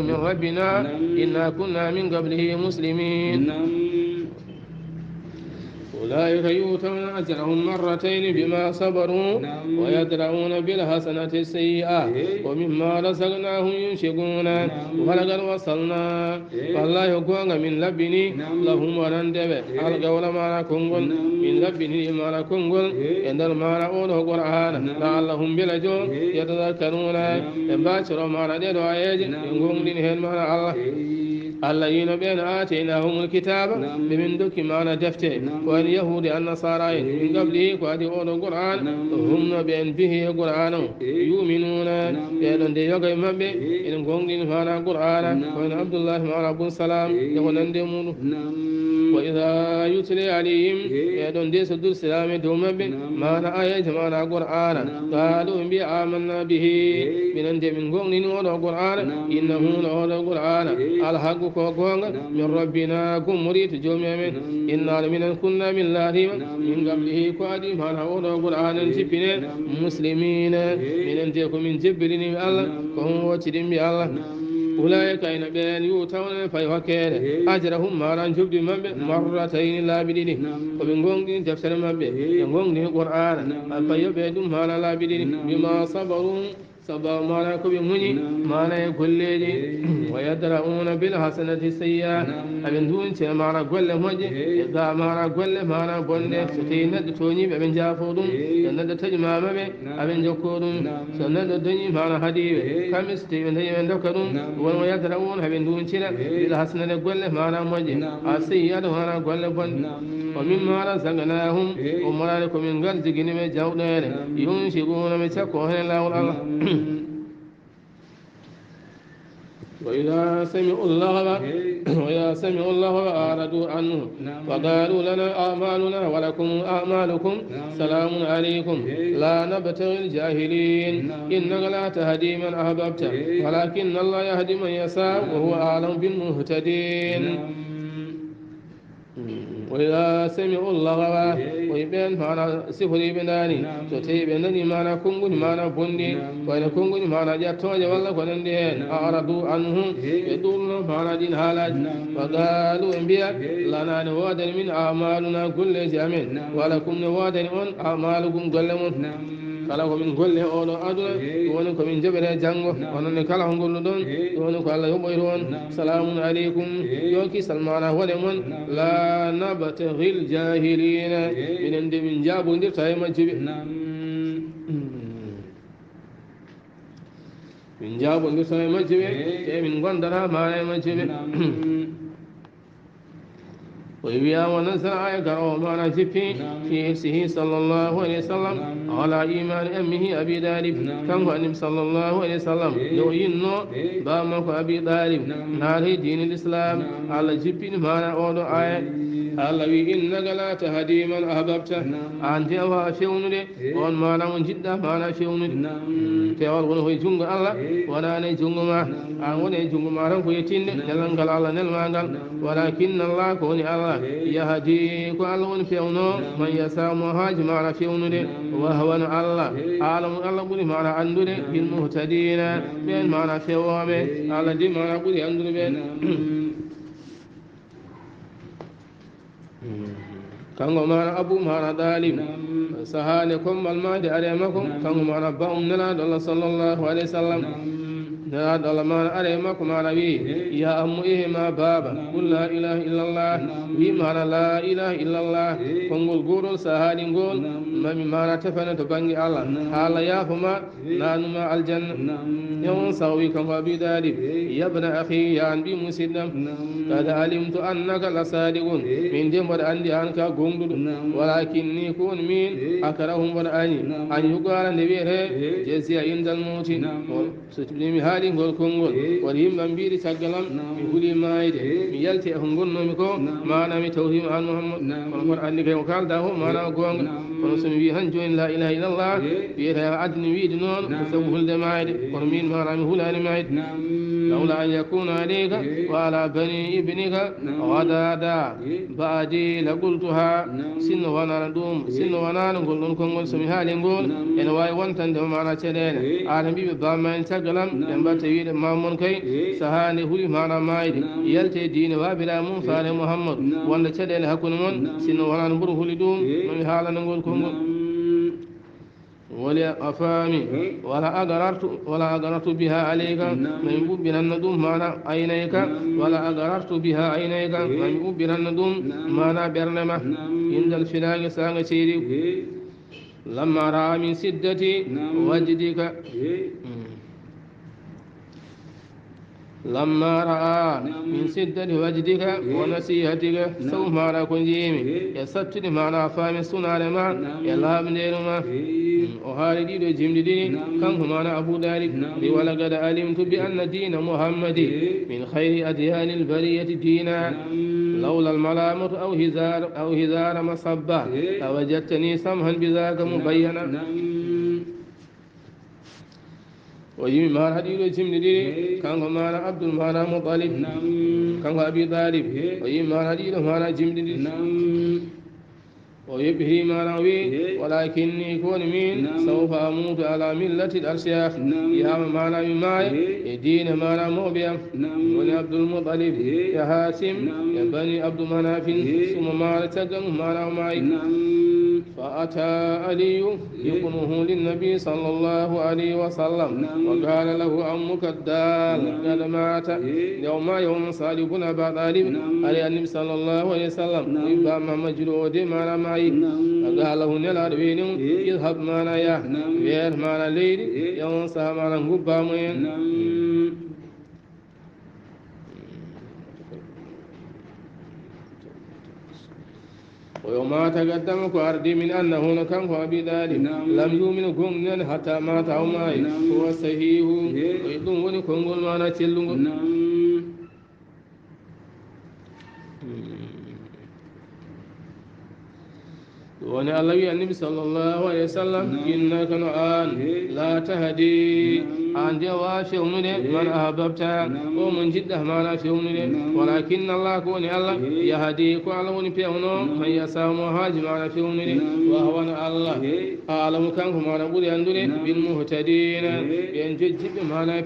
من ربنا إنا كنا من قبله مسلمين أولئك يؤتون أجرهم مرتين بما صبروا ويدرؤون بالحسنة السيئة ومما رزقناهم ينفقون ولقد وصلنا والله يكون من لبني لهم ورندب القول ما نكون من لبني ما نكون عند ما نقول القرآن لعلهم بلجوا يتذكرون يباشر ما ندير ويجي يقوم لنهن ما الله الذين بين آتيناهم الكتاب بمن دك ما ندفته واليهود النصارى من قبله قد أولوا القرآن هم بين به القرآن يؤمنون بأن يقع مبه إن قوم فانا القرآن وإن عبد الله مع رب السلام يقول أندمون وإذا يتلي عليهم يدون ديس الدر السلام دوم به ما نآية ما القرآن قالوا بي آمنا به من أنت من قوم نولوا القرآن إنه نولوا القرآن الحق كوكوان من ربنا كم مريد جومي من إنا من كنا من الله من قبله قادم ما نولوا القرآن جبنا مسلمين من أنتكم من جبرين الله كهم وتدين بالله أولئك إن بين يؤتون فيوكل أجرهم ما رنجب مرتين لا بدين ومن قوم تفسر مبه يقوم القرآن فيبدون ما لا بدين بما صبروا صبا ما لا كبي مني ما لا يقول ويدرؤون بالحسنة السيئة أبن دون شيء ما لا قول مجد إذا ما لا قول ما لا قول ستين توني بمن جافودون سند تجمع مبه أبن جكودون سند الدنيا ما لا حديث كم استيون من ذكرون ويدرؤون أبن دون شيء بالحسنة قول ما لا مجد السيئة ما لا قول ومما رزقناهم وما لكم من قرض جنب جودان ينشقون من سكوهن الله وإذا سمعوا اللغو أعرضوا عنه وقالوا لنا أعمالنا ولكم أعمالكم سلام عليكم لا نبتغي الجاهلين إنك لا تهدي من أحببت ولكن الله يهدي من يشاء وهو أعلم بالمهتدين وإذا سمعوا اللغو ويبين معنا سفري بناني تتي بناني معنا كنغني معنا بندي وإن كنغني معنا جاتوجي والله كنندين أعرضوا عنهم يدولنا معنا دين حالاج وقالوا انبياء لنا نوادن من أعمالنا كل جامع ولكم نوادن من أعمالكم كل من kala ko min golle oɗo aduna woni komin joɓere janggo ononne kala ko golluɗon woni ko allah yoɓoyto on salamun aleykum yoki salmana wone mon la nabtahil jahilina minen de min jabodirta e majjuɓe min jabodirta e majjuɓe te min gondata mana e majjuɓe ويبيا ونزل آية وما جفي في حفظه صلى الله عليه وسلم على إيمان أمه أبي طالب كم النبي صلى الله عليه وسلم لو إنه بامك أبي طالب على دين الإسلام على جفي ما أولو آية الذي إنك لا تهدي من أحببت أنت وشون لي وأن ما لم جدا ما لا شون تقول ونهي جنگ الله ولا نجنگ ما أنا جنگ ما رم كيتين جلن قال الله نلمانgal ولكن الله كوني الله يهدي كل من فيونه من يسام هاج ما فيونه وهو الله عالم الله بني ما عنده بالمهتدين بين ما فيوه على دي ما بني عنده بين kango mana abu mana dalim sahane kommal made aremakum kango mana ba'umna Allah sallallahu alaihi wasallam نراد الله ما أريمكم على يا أم إيه ما بابا قل لا إله إلا الله بما لا إله إلا الله كنقول قولوا سهاد نقول ما ما نتفنى تبني الله حال يا فما نانما الجنة يوم سوي كم أبي دارب يا ابن أخي يا أنبي مسلم قد علمت أنك لصادق من جمر عندي عنك قنقل ولكني كون مين أكرهم ورأني أن يقال النبي جزي عند الموت ستبني hali ngol kongol wadi yimɓe mbiɗi caggalam mi huuli mayde mi yalti e ko gonnomi ko manami tawhim an muhammad kono koto andi kay ko kalda ho mana gonga kono somi wi han joni la ilaha illallah wiyete addini wiide noon ko sabu hulde mayde kono min manami hulani mayde لولا أن يكون عليك وعلى بني ابنك غدادا بعدي لقلتها سن وانا ندوم سن وانا نقول لكم سميها لنقول إن واي وانتن دم معنا تدين عالم بي بضامة انتقلم لنبا تويل مامون كي سهاني هولي معنا مايد يلتي دين وابلا منفال محمد وانا تدين هكون من سن وانا نبره هولي دوم من حالا نقول كم ولا أفامي ولا أقررت بها عليك من يببنا الندوم معنا عينيك ولا أقررت بها عينيك من يببنا الندوم معنا برنمة عند الفلاق ساق سيري لما رأى من سدة وجدك لما رأى من سدة وجدك ونسيهتك سوف ما كن جيمي يسطر معنا فامي سنة ما يلا من دينما وهذه دي جمدي كان هما أبو ذلك ولقد علمت بأن دين محمد من خير أديان البرية دينا لولا الملامة أو هزار مصبة لوجدتني سمحا بذاك مبينا ويم مار حديث جمدي كان هما عبد المعنى مطالب كان أبي طالب ويم مار حديث هما جمدي ويبهي ما نوي ولكني كون من سوف أموت على ملة الأرشاف يا ما نوي معي دين ما نمو بهم ولي عبد المطلب يا هاشم يا بني عبد مناف ثم ما تقم ما نوي معي فأتى علي يقنه للنبي صلى الله عليه وسلم وقال له عمك الدال قد مات يوم صالح بن أبي طالب عليه النبي صلى الله عليه وسلم إبا ما مجرود ما معي فقال له نلا دوين اذهب معنا يا غير معنا ليل يوم صام معنا غبا مين ويوم تقدم كأردي من أنه كان أبي ذلك لم يؤمن كون حتى مات أو ماي هو صحيح ويدون كون ما نتلون وانا الله النبي صلى الله عليه وسلم إنك نعان لا تهدي عن جوا شؤون من أحببت ومن جده ما لا شؤون ولكن الله كون الله يهديك على ون بيونو من يسام هاجم على شؤون وهو الله أعلم كان ما نقول يندل بالمهتدين بين جد ما لا